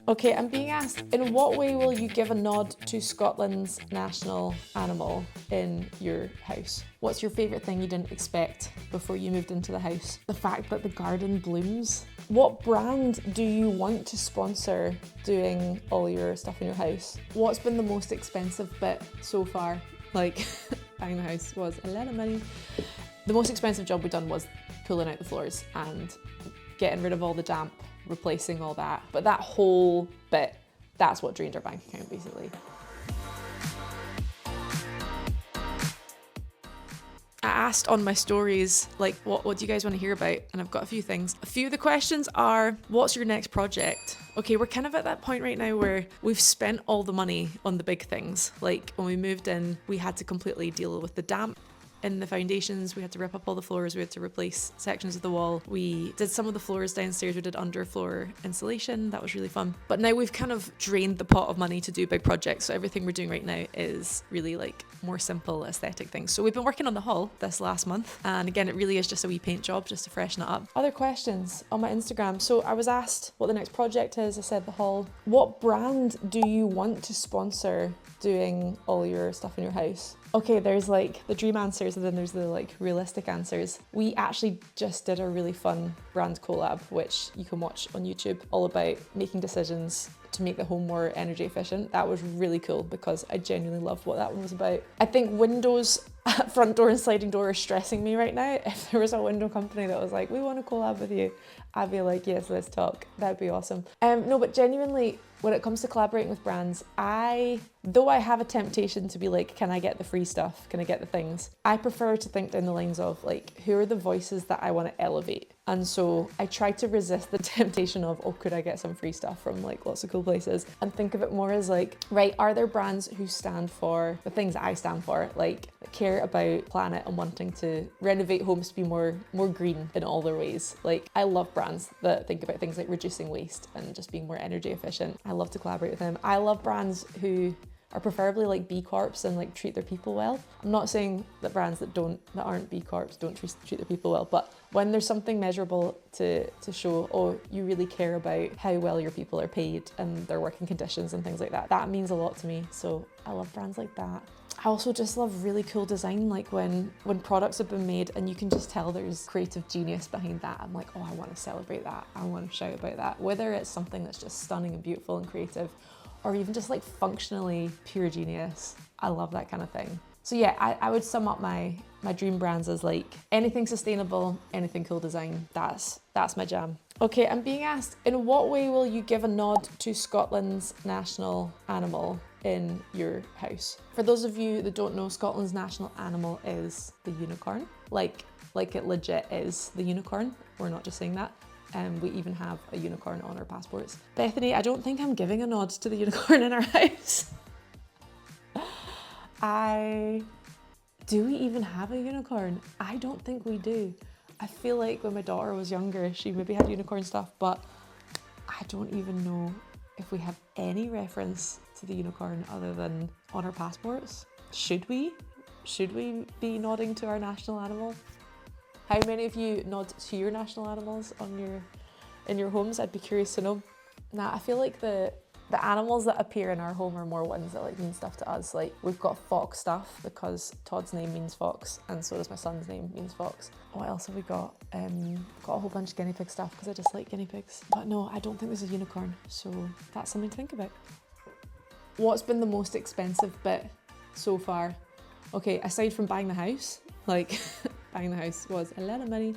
Okay, I'm being asked, in what way will you give a nod to Scotland's national animal in your house? What's your favourite thing you didn't expect before you moved into the house? The fact that the garden blooms? What brand do you want to sponsor doing all your stuff in your house? What's been the most expensive bit so far? Like, buying the house was a lot of money. The most expensive job we've done was pulling out the floors and getting rid of all the damp, replacing all that. But that whole bit, that's what drained our bank account basically. I asked on my stories, like, what do you guys want to hear about? And I've got a few things. A few of the questions are, what's your next project? Okay, we're kind of at that point right now where we've spent all the money on the big things. Like when we moved in, we had to completely deal with the damp in the foundations. We had to rip up all the floors, we had to replace sections of the wall. We did some of the floors downstairs, we did underfloor insulation, that was really fun. But now we've kind of drained the pot of money to do big projects, so everything we're doing right now is really like more simple aesthetic things. So we've been working on the hall this last month, and again it really is just a wee paint job just to freshen it up. Other questions on my Instagram. So I was asked what the next project is, I said the hall. What brand do you want to sponsor doing all your stuff in your house? Okay, there's like the dream answers and then there's the like realistic answers. We actually just did a really fun brand collab, which you can watch on YouTube, all about making decisions to make the home more energy efficient. That was really cool because I genuinely loved what that one was about. I think windows, front door and sliding door are stressing me right now. If there was a window company that was like, we want to collab with you, I'd be like, yes, let's talk. That'd be awesome. No, but genuinely, when it comes to collaborating with brands, though I have a temptation to be like, can I get the free stuff? Can I get the things? I prefer to think down the lines of like, who are the voices that I want to elevate? And so I try to resist the temptation of, oh, could I get some free stuff from like lots of cool places? And think of it more as like, right, are there brands who stand for the things that I stand for? Like care about planet and wanting to renovate homes to be more green in all their ways. Like I love brands that think about things like reducing waste and just being more energy efficient. I love to collaborate with them. I love brands who are preferably like B Corps and like treat their people well. I'm not saying that brands that aren't B Corps don't treat their people well, but when there's something measurable to show, oh, you really care about how well your people are paid and their working conditions and things like that, that means a lot to me. So I love brands like that. I also just love really cool design, like when products have been made and you can just tell there's creative genius behind that. I'm like, oh, I want to celebrate that. I want to shout about that. Whether it's something that's just stunning and beautiful and creative, or even just like functionally pure genius. I love that kind of thing. So yeah, I would sum up my dream brands as like anything sustainable, anything cool design. That's my jam. Okay, I'm being asked, in what way will you give a nod to Scotland's national animal in your house? For those of you that don't know, Scotland's national animal is the unicorn. Like it legit is the unicorn. We're not just saying that. We even have a unicorn on our passports. Bethany, I don't think I'm giving a nod to the unicorn in our house. Do we even have a unicorn? I don't think we do. I feel like when my daughter was younger, she maybe had unicorn stuff, but I don't even know if we have any reference to the unicorn other than on our passports. Should we? Should we be nodding to our national animal? How many of you nod to your national animals in your homes? I'd be curious to know. Nah, I feel like the animals that appear in our home are more ones that like mean stuff to us. Like we've got fox stuff because Todd's name means fox, and so does my son's name means fox. What else have we got? Got a whole bunch of guinea pig stuff because I just like guinea pigs. But no, I don't think there's a unicorn, so that's something to think about. What's been the most expensive bit so far? Okay, aside from buying the house, like buying the house was a lot of money.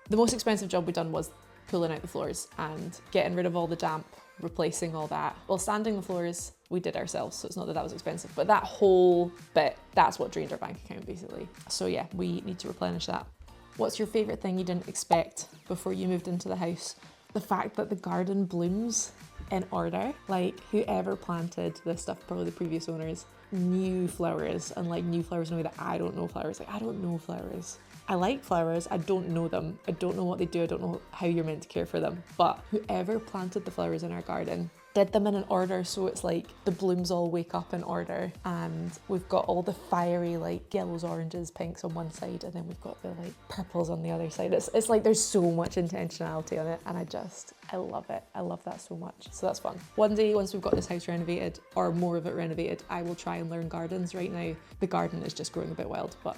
The most expensive job we've done was pulling out the floors and getting rid of all the damp, replacing all that. Well, sanding the floors, we did ourselves, so it's not that was expensive, but that whole bit, that's what drained our bank account basically. So yeah, we need to replenish that. What's your favourite thing you didn't expect before you moved into the house? The fact that the garden blooms in order. Like whoever planted this stuff, probably the previous owners, knew flowers and like knew flowers in a way that I don't know flowers. Like I don't know flowers. I like flowers, I don't know them, I don't know what they do, I don't know how you're meant to care for them, but whoever planted the flowers in our garden did them in an order, so it's like the blooms all wake up in order, and we've got all the fiery like yellows, oranges, pinks on one side, and then we've got the like purples on the other side. It's like there's so much intentionality on it, and I love it. I love that so much. So that's fun. One day, once we've got this house renovated, or more of it renovated, I will try and learn gardens. Right now, the garden is just growing a bit wild, but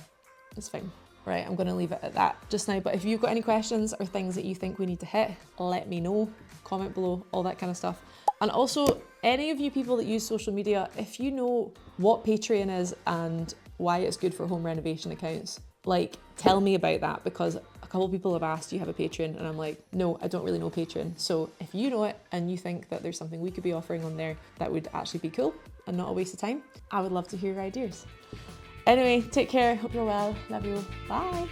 it's fine. Right, I'm gonna leave it at that just now, but if you've got any questions or things that you think we need to hit, let me know. Comment below, all that kind of stuff. And also, any of you people that use social media, if you know what Patreon is and why it's good for home renovation accounts, like tell me about that, because a couple of people have asked, do you have a Patreon? And I'm like, no, I don't really know Patreon. So if you know it and you think that there's something we could be offering on there that would actually be cool and not a waste of time, I would love to hear your ideas. Anyway, take care, hope you're well, love you, bye.